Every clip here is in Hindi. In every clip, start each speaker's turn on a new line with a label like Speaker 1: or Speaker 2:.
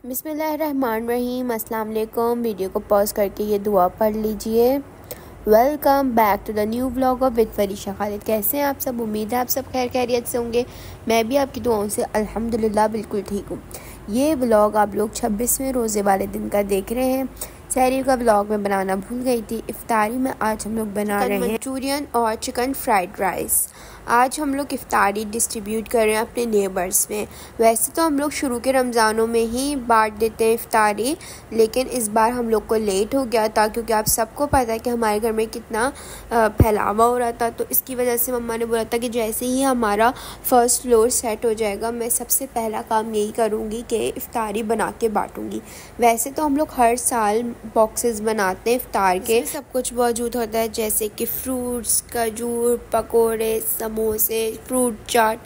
Speaker 1: बिस्मिल्लाहिर्रहमानिर्रहीम। अस्सलाम वालेकुम। वीडियो को पॉज करके ये दुआ पढ़ लीजिए। Welcome back to the new vlog of with Farisha Khalid. कैसे हैं आप सब? उम्मीद है आप सब खैर खैरियत से होंगे। मैं भी आपकी दुआओं से अल्हम्दुलिल्लाह बिल्कुल ठीक हूँ। ये व्लॉग आप लोग 26वें रोज़े वाले दिन का देख रहे हैं। सहरी का व्लॉग में बनाना भूल गई थी। इफ्तारी में आज हम लोग बना रहे हैं मंचूरियन और चिकन फ्राइड राइस। आज हम लोग इफ्तारी डिस्ट्रीब्यूट कर रहे हैं अपने नेबर्स में। वैसे तो हम लोग शुरू के रमज़ानों में ही बांट देते हैं इफ्तारी, लेकिन इस बार हम लोग को लेट हो गया था क्योंकि आप सबको पता है कि हमारे घर में कितना फैलावा हो रहा था। तो इसकी वजह से मम्मा ने बोला था कि जैसे ही हमारा फर्स्ट फ्लोर सेट हो जाएगा मैं सबसे पहला काम यही करूँगी कि इफ्तारी बना के बाँटूँगी। वैसे तो हम लोग हर साल बॉक्सेस बनाते हैं इफ्तार के, सब कुछ मौजूद होता है जैसे कि फ्रूट्स, खजूर, पकोड़े, समोसे, फ्रूट चाट,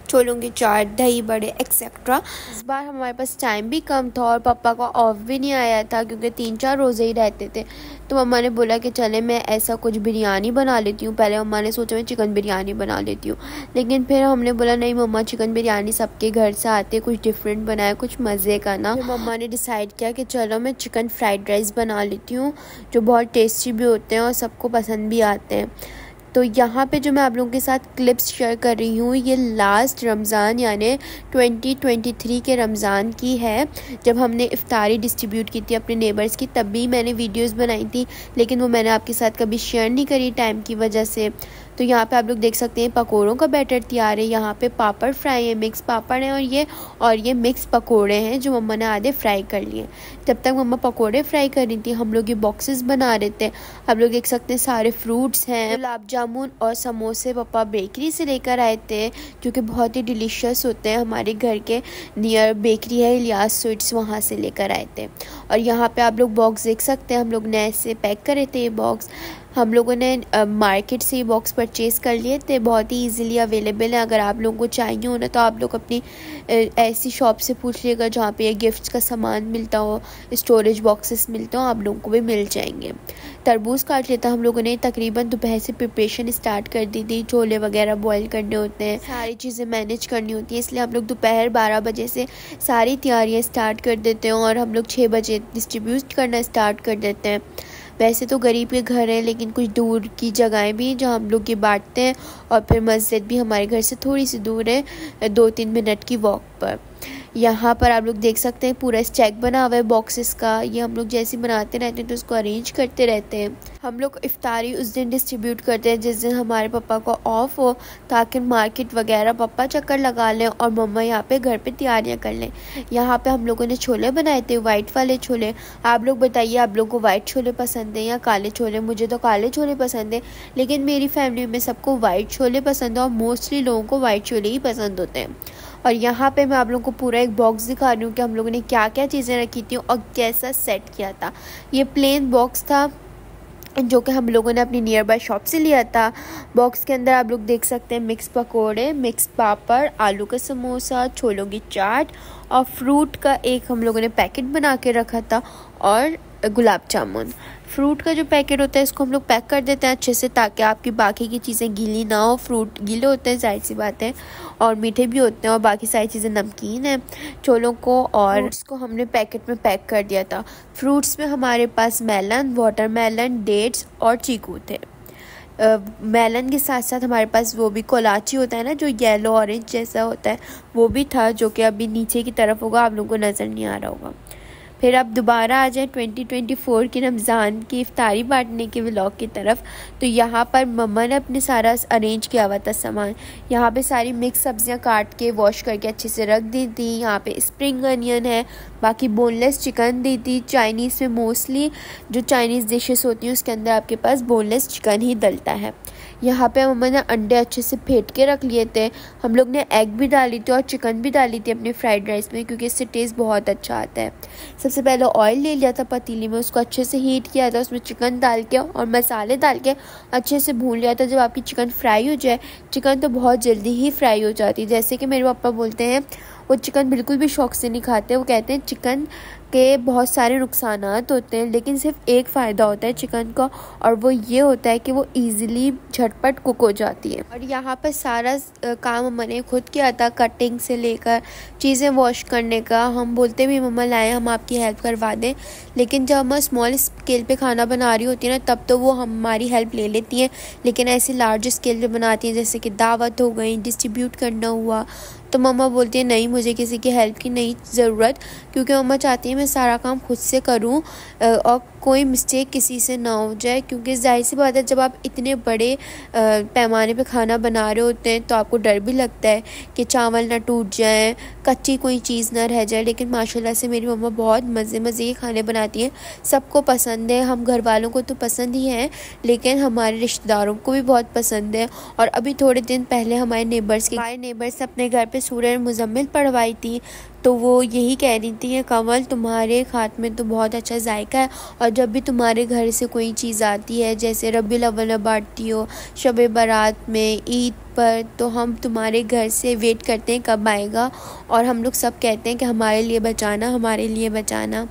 Speaker 1: छोलों की चाट, दही बड़े एक्सेट्रा। इस बार हमारे पास टाइम भी कम था और पापा का ऑफ भी नहीं आया था क्योंकि 3-4 रोज़े ही रहते थे। तो मम्मा ने बोला कि चले मैं ऐसा कुछ बिरयानी बना लेती हूँ। पहले मम्मा ने सोचा मैं चिकन बिरयानी बना लेती हूँ, लेकिन फिर हमने बोला नहीं मम्मा, चिकन बिरयानी सबके घर से आती है, कुछ डिफरेंट बनाए, कुछ मज़े का ना। फिर मम्मा ने डिसाइड किया कि चलो मैं चिकन फ्राइड राइस बना लेती हूँ, जो बहुत टेस्टी भी होते हैं और सबको पसंद भी आते हैं। तो यहाँ पे जो मैं आप लोगों के साथ क्लिप्स शेयर कर रही हूँ ये लास्ट रमज़ान यानी 2023 के रमज़ान की है, जब हमने इफ्तारी डिस्ट्रीब्यूट की थी अपने नेबर्स की। तब भी मैंने वीडियोस बनाई थी, लेकिन वो मैंने आपके साथ कभी शेयर नहीं करी टाइम की वजह से। तो यहाँ पे आप लोग देख सकते हैं पकोड़ों का बैटर तैयार है। यहाँ पे पापड़ फ्राई है, मिक्स पापड़ हैं और ये मिक्स पकोड़े हैं जो मम्मा ने आधे फ्राई कर लिए। जब तक मम्मा पकोड़े फ्राई कर रही थी हम लोग ये बॉक्सेस बना रहे थे। आप लोग देख सकते हैं सारे फ्रूट्स हैं। गुलाब जामुन और समोसे पापा बेकरी से लेकर आए थे जो कि बहुत ही डिलीशियस होते हैं। हमारे घर के नियर बेकरी है इलियास स्वीट्स, वहाँ से लेकर आए थे। और यहाँ पे आप लोग बॉक्स देख सकते हैं, हम लोग नए से पैक करे थे ये बॉक्स। हम लोगों ने मार्केट से ये बॉक्स परचेज़ कर लिए थे, बहुत ही इजीली अवेलेबल है। अगर आप लोगों को चाहिए हो ना तो आप लोग अपनी ऐसी शॉप से पूछ लीजिएगा जहाँ पे ये गिफ्ट्स का सामान मिलता हो, स्टोरेज बॉक्सेस मिलते हो, आप लोगों को भी मिल जाएंगे। तरबूज काट लेता हम लोगों ने। तकरीबन दोपहर से प्रिपरेशन स्टार्ट कर दी थी। छोले वगैरह बॉईल करने होते हैं, सारी चीज़ें मैनेज करनी होती है, इसलिए हम लोग दोपहर 12 बजे से सारी तैयारियाँ स्टार्ट कर देते हैं और हम लोग 6 बजे डिस्ट्रीब्यूट करना स्टार्ट कर देते हैं। वैसे तो गरीब के घर है, लेकिन कुछ दूर की जगहें भी हैं जहाँ हम लोग ये बांटते हैं। और फिर मस्जिद भी हमारे घर से थोड़ी सी दूर है, 2-3 मिनट की वॉक पर। यहाँ पर आप लोग देख सकते हैं पूरा स्टैक बना हुआ है बॉक्सेस का। ये हम लोग जैसे बनाते रहते हैं तो उसको अरेंज करते रहते हैं। हम लोग इफ्तारी उस दिन डिस्ट्रीब्यूट करते हैं जिस दिन हमारे पापा को ऑफ हो, ताकि मार्केट वगैरह पापा चक्कर लगा लें और मम्मा यहाँ पे घर पे तैयारियाँ कर लें। यहाँ पे हम लोगों ने छोले बनाए थे, वाइट वाले छोले। आप लोग बताइए आप लोगों को वाइट छोले पसंद है या काले छोले? मुझे तो काले छोले पसंद है, लेकिन मेरी फैमिली में सबको वाइट छोले पसंद है और मोस्टली लोगों को वाइट छोले ही पसंद होते हैं। और यहाँ पे मैं आप लोगों को पूरा एक बॉक्स दिखा रही हूँ कि हम लोगों ने क्या क्या चीज़ें रखी थी और कैसा सेट किया था। ये प्लेन बॉक्स था जो कि हम लोगों ने अपनी नियर बाय शॉप से लिया था। बॉक्स के अंदर आप लोग देख सकते हैं मिक्स पकोड़े, मिक्स पापड़, आलू का समोसा, छोलों की चाट और फ्रूट का एक हम लोगों ने पैकेट बना के रखा था और गुलाब जामुन। फ्रूट का जो पैकेट होता है इसको हम लोग पैक कर देते हैं अच्छे से, ताकि आपकी बाकी की चीज़ें गीली ना हो। फ्रूट गीले होते हैं जाहिर सी बात है, और मीठे भी होते हैं, और बाकी सारी चीज़ें नमकीन हैं। छोलों को और इसको हमने पैकेट में पैक कर दिया था। फ्रूट्स में हमारे पास मेलन, वाटरमेलन, डेट्स और चीकू थे। मेलन के साथ साथ हमारे पास वो भी कोलाची होता है ना, जो येलो ऑरेंज जैसा होता है, वो भी था, जो कि अभी नीचे की तरफ होगा, आप लोगों को नज़र नहीं आ रहा होगा। फिर अब दोबारा आ जाए 2024 की रमज़ान की इफ्तारी बांटने के व्लॉग की तरफ। तो यहाँ पर मम्मा ने अपने सारा अरेंज किया हुआ था सामान। यहाँ पे सारी मिक्स सब्जियाँ काट के वॉश करके अच्छे से रख दी थी। यहाँ पे स्प्रिंग अनियन है, बाकी बोनलेस चिकन दी थी। चाइनीज़ में मोस्टली जो चाइनीज़ डिशेस होती हैं उसके अंदर आपके पास बोनलेस चिकन ही डलता है। यहाँ पे मम्मा ने अंडे अच्छे से फेंट के रख लिए थे। हम लोग ने एग भी डाली थी और चिकन भी डाली थी अपने फ्राइड राइस में, क्योंकि इससे टेस्ट बहुत अच्छा आता है। सबसे पहले ऑयल ले लिया था पतीली में, उसको अच्छे से हीट किया था, उसमें चिकन डाल के और मसाले डाल के अच्छे से भून लिया था। जब आपकी चिकन फ्राई हो जाए, चिकन तो बहुत जल्दी ही फ्राई हो जाती है, जैसे कि मेरे पापा बोलते हैं वो चिकन बिल्कुल भी शौक से नहीं खाते। वो कहते हैं चिकन के बहुत सारे नुकसानात होते हैं, लेकिन सिर्फ एक फ़ायदा होता है चिकन का, और वो ये होता है कि वो ईज़िली झटपट कुक हो जाती है। और यहाँ पर सारा काम मैंने खुद किया था, कटिंग से लेकर चीज़ें वॉश करने का। हम बोलते भी मम्मा लाएं हम आपकी हेल्प करवा दें, लेकिन जब हम स्मॉल स्केल पे खाना बना रही होती है ना, तब तो वो हमारी हेल्प ले लेती हैं। लेकिन ऐसे लार्ज स्केल पे बनाती हैं, जैसे कि दावत हो गई, डिस्ट्रीब्यूट करना हुआ, तो मम्मा बोलती है नहीं मुझे किसी की हेल्प की नहीं ज़रूरत, क्योंकि मम्मा चाहती है मैं सारा काम खुद से करूं और कोई मिस्टेक किसी से ना हो जाए। क्योंकि जाहिर सी बात है जब आप इतने बड़े पैमाने पे खाना बना रहे होते हैं तो आपको डर भी लगता है कि चावल ना टूट जाए, कच्ची कोई चीज़ ना रह जाए। लेकिन माशाल्लाह से मेरी मम्मा बहुत मज़े के खाने बनाती हैं, सबको पसंद है। हम घर वालों को तो पसंद ही हैं, लेकिन हमारे रिश्तेदारों को भी बहुत पसंद है। और अभी थोड़े दिन पहले हमारे नेबर्स अपने घर पे सूरह मुज़म्मिल पढ़वाई थी, तो वो यही कह रही थी कमल तुम्हारे हाथ में तो बहुत अच्छा जायका है, और जब भी तुम्हारे घर से कोई चीज़ आती है, जैसे रबीउल अव्वल में बांटती हो, शब बारात में, ईद पर, तो हम तुम्हारे घर से वेट करते हैं कब आएगा, और हम लोग सब कहते हैं कि हमारे लिए बचाना, हमारे लिए बचाना।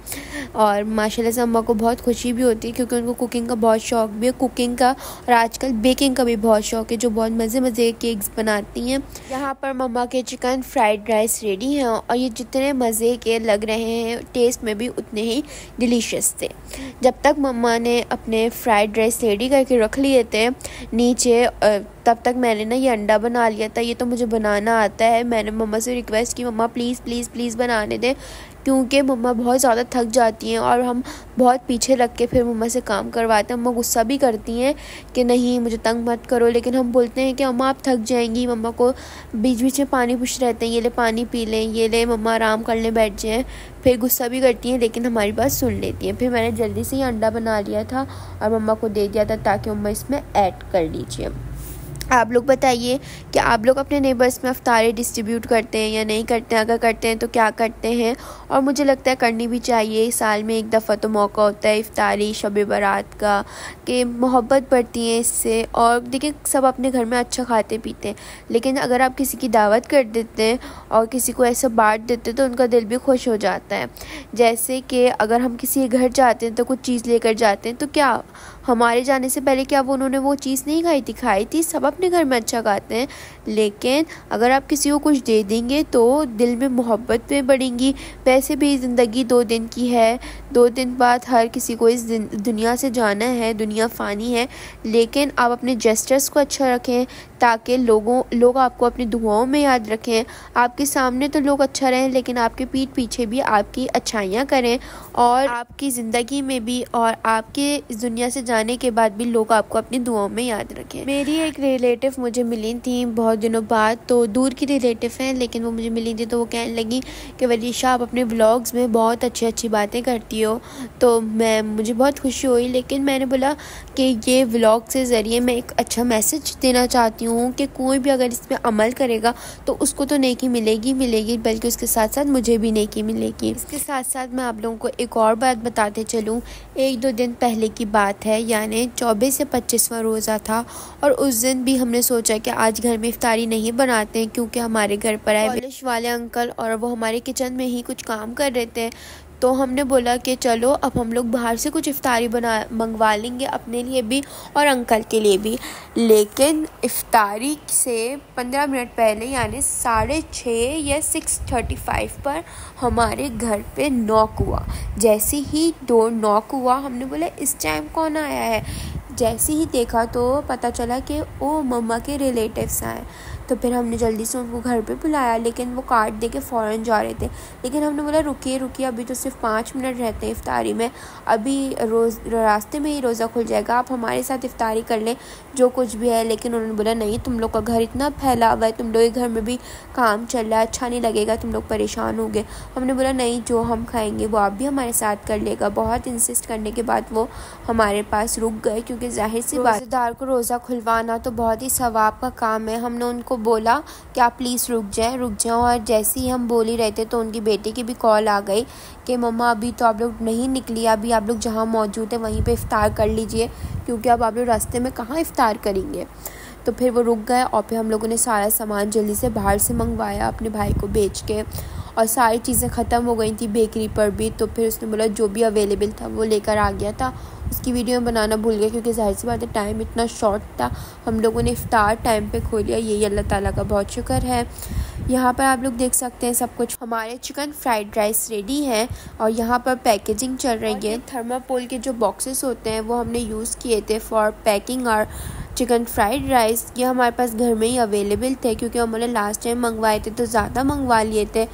Speaker 1: और माशाल्लाह से अम्मा को बहुत खुशी भी होती है, क्योंकि उनको कुकिंग का बहुत शौक़ भी है, कुकिंग का और आजकल बेकिंग का भी बहुत शौक़ है, जो बहुत मज़े के केक्स बनाती हैं। यहाँ पर मम्मा के चिकन फ्राइड राइस रेडी हैं, और ये जितने मज़े के लग रहे हैं टेस्ट में भी उतने ही डिलीशियस थे। जब तक मम्मा ने अपने फ्राइड राइस रेडी करके रख लिए थे नीचे, तब तक मैंने ना ये अंडा बना लिया था। ये तो मुझे बनाना आता है। मैंने मम्मा से रिक्वेस्ट की मम्मा प्लीज़ बनाने दें, क्योंकि मम्मा बहुत ज़्यादा थक जाती हैं और हम बहुत पीछे रख के फिर मम्मा से काम करवाते हैं। मम्मा गुस्सा भी करती हैं कि नहीं मुझे तंग मत करो, लेकिन हम बोलते हैं कि मम्मा आप थक जाएंगी। मम्मा को बीच में पानी पूछ रहते हैं, ये ले पानी पी लें, ये ले मम्मा आराम कर लें, बैठ जाएँ। फिर गुस्सा भी करती हैं, लेकिन हमारी बात सुन लेती हैं। फिर मैंने जल्दी से ही अंडा बना लिया था और मम्मा को दे दिया था, ताकि मम्मा इसमें ऐड कर लीजिए। आप लोग बताइए कि आप लोग अपने नेबर्स में इफ्तारी डिस्ट्रीब्यूट करते हैं या नहीं करते हैं? अगर करते हैं तो क्या करते हैं? और मुझे लगता है करनी भी चाहिए। साल में एक दफ़ा तो मौका होता है इफ्तारी शब बारात का, कि मोहब्बत बढ़ती है इससे। और देखिए सब अपने घर में अच्छा खाते पीते हैं, लेकिन अगर आप किसी की दावत कर देते हैं और किसी को ऐसा बांट देते हैं तो उनका दिल भी खुश हो जाता है। जैसे कि अगर हम किसी के घर जाते हैं तो कुछ चीज़ लेकर जाते हैं, तो क्या हमारे जाने से पहले क्या उन्होंने वो चीज़ नहीं खाई थी? सब अपने घर में अच्छा खाते हैं, लेकिन अगर आप किसी को कुछ दे देंगे तो दिल में मोहब्बत भी बढ़ेंगी। वैसे भी ज़िंदगी 2 दिन की है, 2 दिन बाद हर किसी को इस दुनिया से जाना है, दुनिया फ़ानी है। लेकिन आप अपने जेस्चर्स को अच्छा रखें, ताकि लोग आपको अपनी दुआओं में याद रखें। आपके सामने तो लोग अच्छा रहें, लेकिन आपके पीठ पीछे भी आपकी अच्छाइयाँ करें, और आपकी ज़िंदगी में भी और आपके इस दुनिया से जाने के बाद भी लोग आपको अपनी दुआओं में याद रखें। मेरी एक रिलेटिव मुझे मिली थी बहुत दिनों बाद, तो दूर की रिलेटिव हैं, लेकिन वो मुझे मिली थी तो वो कहने लगी कि वलीशा आप अपने व्लॉग्स में बहुत अच्छी बातें करती हो। तो मुझे बहुत खुशी हुई, लेकिन मैंने बोला कि ये व्लॉग से ज़रिए मैं एक अच्छा मैसेज देना चाहती हूँ कि कोई भी अगर इस पर अमल करेगा तो उसको तो नेकी मिलेगी, बल्कि उसके साथ साथ मुझे भी नेकी मिलेगी। इसके साथ साथ मैं आप लोगों को एक और बात बताते चलूँ। 1-2 दिन पहले की बात है, यानी 24 से 25वां रोज़ा था, और उस दिन भी हमने सोचा कि आज घर में इफ्तारी नहीं बनाते हैं, क्योंकि हमारे घर पर आए कॉलेज वाले अंकल और वो हमारे किचन में ही कुछ काम कर रहे थे। तो हमने बोला कि चलो अब हम लोग बाहर से कुछ इफ्तारी मंगवा लेंगे, अपने लिए भी और अंकल के लिए भी। लेकिन इफ्तारी से 15 मिनट पहले यानी 6:30 या 6:35 पर हमारे घर पे नॉक हुआ। जैसे ही डोर नॉक हुआ, हमने बोला इस टाइम कौन आया है। जैसे ही देखा तो पता चला कि वो मम्मा के रिलेटिव्स आए। तो फिर हमने जल्दी से उनको घर पे बुलाया, लेकिन वो कार्ड दे के फ़ौरन जा रहे थे। लेकिन हमने बोला रुकिए अभी तो सिर्फ 5 मिनट रहते हैं इफ्तारी में, अभी रास्ते में ही रोज़ा खुल जाएगा, आप हमारे साथ इफ्तारी कर लें जो कुछ भी है। लेकिन उन्होंने बोला नहीं, तुम लोग का घर इतना फैला हुआ है, तुम लोग के घर में भी काम चल रहा है, अच्छा नहीं लगेगा, तुम लोग परेशान होंगे। हमने बोला नहीं, जो हम खाएँगे वो आप भी हमारे साथ कर लेगा। बहुत इंसिस्ट करने के बाद वो हमारे पास रुक गए, क्योंकि जाहिर सी बात रोज़ेदार को रोज़ा खुलवाना तो बहुत ही सवाब का काम है। हमने उनको बोला कि आप प्लीज़ रुक जाएं। और जैसे ही हम बोल ही रहे थे तो उनकी बेटी की भी कॉल आ गई कि मम्मा अभी तो आप लोग नहीं निकली, अभी आप लोग जहाँ मौजूद है वहीं पे इफ्तार कर लीजिए, क्योंकि अब आप लोग रास्ते में कहाँ इफ्तार करेंगे। तो फिर वो रुक गए, और फिर हम लोगों ने सारा सामान जल्दी से बाहर से मंगवाया अपने भाई को बेच के। और सारी चीज़ें ख़त्म हो गई थी बेकरी पर भी। तो फिर उसने बोला जो भी अवेलेबल था वो लेकर आ गया था। उसकी वीडियो में बनाना भूल गया क्योंकि ज़ाहिर सी बात है टाइम इतना शॉर्ट था। हम लोगों ने इफ्तार टाइम पे खो लिया, यही अल्लाह ताला का बहुत शुक्र है। यहाँ पर आप लोग देख सकते हैं सब कुछ हमारे चिकन फ्राइड राइस रेडी है और यहाँ पर पैकेजिंग चल रही है। थर्माकोल के जो बॉक्सेस होते हैं वो हमने यूज़ किए थे फॉर पैकिंग और चिकन फ्राइड राइस। ये हमारे पास घर में ही अवेलेबल थे क्योंकि हमने लास्ट टाइम मंगवाए थे तो ज़्यादा मंगवा लिए थे,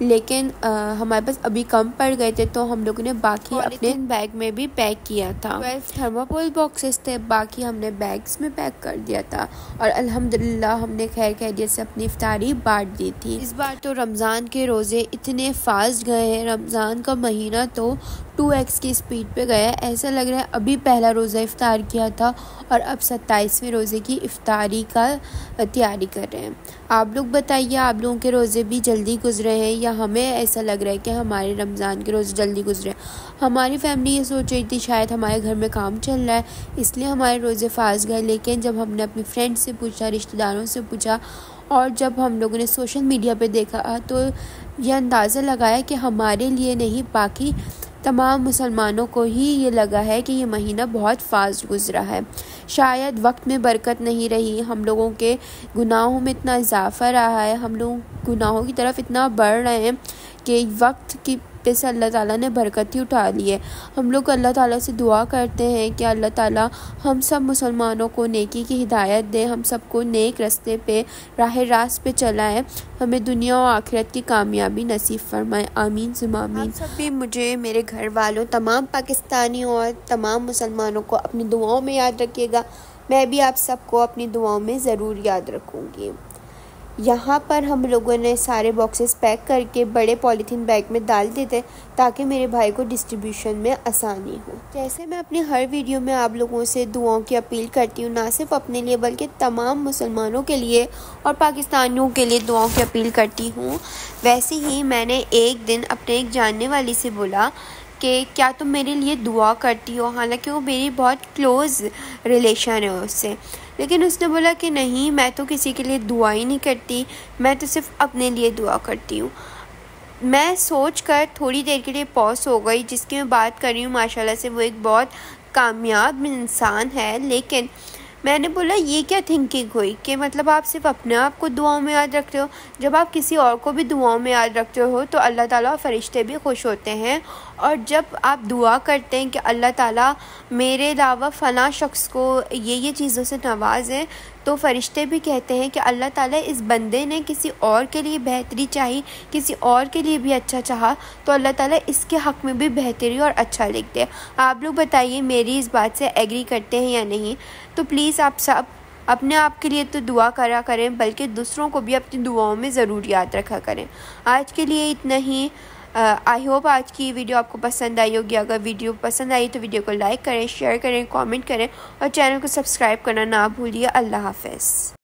Speaker 1: लेकिन हमारे पास अभी कम पड़ गए थे तो हम लोगों ने बाकी अपने बैग में भी पैक किया था। 12 थर्माकोल बॉक्सेस थे, बाकी हमने बैग्स में पैक कर दिया था और अल्हम्दुलिल्लाह हमने खैर खैरियत से अपनी इफ्तारी बांट दी थी। इस बार तो रमज़ान के रोज़े इतने फास्ट गए हैं, रमज़ान का महीना तो 2x की स्पीड पे गया है। ऐसा लग रहा है अभी पहला रोज़ा इफ्तार किया था और अब 27वें रोज़े की इफ्तारी का तैयारी कर रहे हैं। आप लोग बताइए, आप लोगों के रोज़े भी जल्दी गुजरे हैं या हमें ऐसा लग रहा है कि हमारे रमज़ान के रोज़े जल्दी गुजरे? हमारी फैमिली ये सोच रही थी शायद हमारे घर में काम चल रहा है इसलिए हमारे रोज़े फास्ट गए, लेकिन जब हमने अपनी फ्रेंड से पूछा, रिश्तेदारों से पूछा और जब हम लोगों ने सोशल मीडिया पे देखा तो यह अंदाज़ा लगाया कि हमारे लिए नहीं बाकी तमाम मुसलमानों को ही ये लगा है कि ये महीना बहुत फास्ट गुजरा है। शायद वक्त में बरकत नहीं रही, हम लोगों के गुनाहों में इतना इजाफ़ा रहा है, हम लोग गुनाहों की तरफ इतना बढ़ रहे हैं कि वक्त की पे से अल्लाह ताला ने बरकत ही उठा ली है। हम लोग अल्लाह ताला से दुआ करते हैं कि अल्लाह ताला हम सब मुसलमानों को नेकी की हिदायत दे, हम सबको नेक रास्ते पे राह रास्त पे चलाएं, हमें दुनिया और आखिरत की कामयाबी नसीब फरमाए। आमीन सुम्मा आमीन। आप सब भी मुझे, मेरे घर वालों, तमाम पाकिस्तानियों और तमाम मुसलमानों को अपनी दुआओं में याद रखिएगा। मैं भी आप सबको अपनी दुआओं में ज़रूर याद रखूँगी। यहाँ पर हम लोगों ने सारे बॉक्सेस पैक करके बड़े पॉलीथीन बैग में डाल दिए थे ताकि मेरे भाई को डिस्ट्रीब्यूशन में आसानी हो। जैसे मैं अपनी हर वीडियो में आप लोगों से दुआओं की अपील करती हूँ, ना सिर्फ अपने लिए बल्कि तमाम मुसलमानों के लिए और पाकिस्तानियों के लिए दुआओं की अपील करती हूँ, वैसे ही मैंने एक दिन अपने एक जानने वाली से बोला कि क्या तुम मेरे लिए दुआ करती हो, हालांकि वो मेरी बहुत क्लोज़ रिलेशन है उससे, लेकिन उसने बोला कि नहीं, मैं तो किसी के लिए दुआ ही नहीं करती, मैं तो सिर्फ अपने लिए दुआ करती हूँ। मैं सोचकर थोड़ी देर के लिए पॉज हो गई, जिसकी मैं बात कर रही हूँ माशाल्लाह से वो एक बहुत कामयाब इंसान है, लेकिन मैंने बोला ये क्या थिंकिंग हुई कि मतलब आप सिर्फ अपने आप को दुआओं में याद रखते हो, जब आप किसी और को भी दुआओं में याद रखते हो तो अल्लाह ताला और फरिश्ते भी खुश होते हैं। और जब आप दुआ करते हैं कि अल्लाह ताला मेरे अलावा फ़लाँ शख्स को ये चीज़ों से नवाज़ें, तो फरिश्ते भी कहते हैं कि अल्लाह ताला इस बंदे ने किसी और के लिए बेहतरी चाही, किसी और के लिए भी अच्छा चाहा, तो अल्लाह ताला इसके हक़ में भी बेहतरी और अच्छा लिख दे। आप लोग बताइए मेरी इस बात से एग्री करते हैं या नहीं? तो प्लीज़ आप सब अपने आप के लिए तो दुआ करा करें, बल्कि दूसरों को भी अपनी दुआओं में ज़रूर याद रखा करें। आज के लिए इतना ही। आई होप आज की वीडियो आपको पसंद आई होगी। अगर वीडियो पसंद आई तो वीडियो को लाइक करें, शेयर करें, कमेंट करें और चैनल को सब्सक्राइब करना ना भूलिए। अल्लाह हाफ़िज़।